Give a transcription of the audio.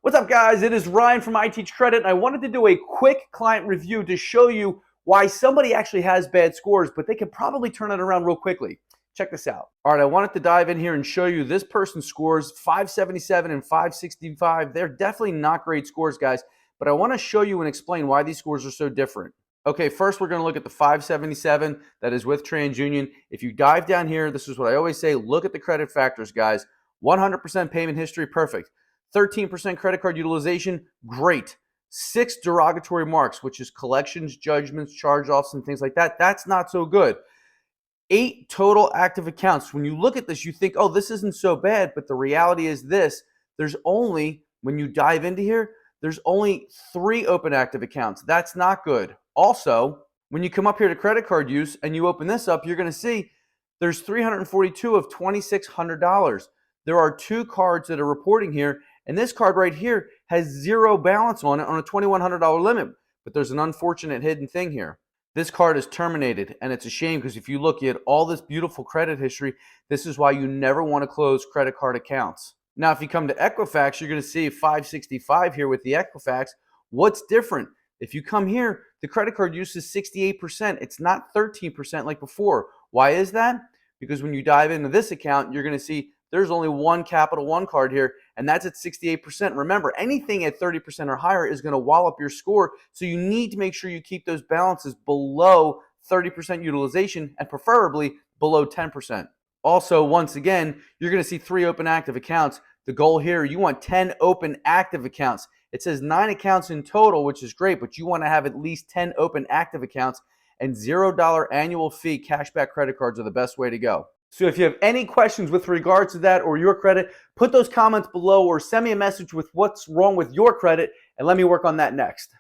What's up, guys? It is Ryan from I Teach Credit, and I wanted to do a quick client review to show you why somebody actually has bad scores, but they could probably turn it around real quickly. Check this out. All right, I wanted to dive in here and show you this person scores 577 and 565. They're definitely not great scores, guys, but I want to show you and explain why these scores are so different. Okay, first we're going to look at the 577 that is with TransUnion. If you dive down here, this is what I always say, look at the credit factors, guys. 100% payment history, perfect. 13% credit card utilization, great. 6 derogatory marks, which is collections, judgments, charge-offs, and things like that. That's not so good. 8 total active accounts. When you look at this, you think, oh, this isn't so bad, but the reality is this. There's only, when you dive into here, there's only 3 open active accounts. That's not good. Also, when you come up here to credit card use and you open this up, you're going to see there's 342 of $2,600. There are 2 cards that are reporting here, and this card right here has 0 balance on it on a $2,100 limit. But there's an unfortunate hidden thing here. This card is terminated, and it's a shame because if you look, you had all this beautiful credit history. This is why you never want to close credit card accounts. Now, if you come to Equifax, you're going to see 565 here with the Equifax. What's different? If you come here, the credit card use is 68%. It's not 13% like before. Why is that? Because when you dive into this account, you're going to see there's only one Capital One card here, and that's at 68%. Remember, anything at 30% or higher is going to wallop your score, so you need to make sure you keep those balances below 30% utilization and preferably below 10%. Also, once again, you're going to see 3 open active accounts. The goal here, you want 10 open active accounts. It says 9 accounts in total, which is great, but you want to have at least 10 open active accounts, and $0 annual fee cashback credit cards are the best way to go. So if you have any questions with regards to that or your credit, put those comments below or send me a message with what's wrong with your credit, and let me work on that next.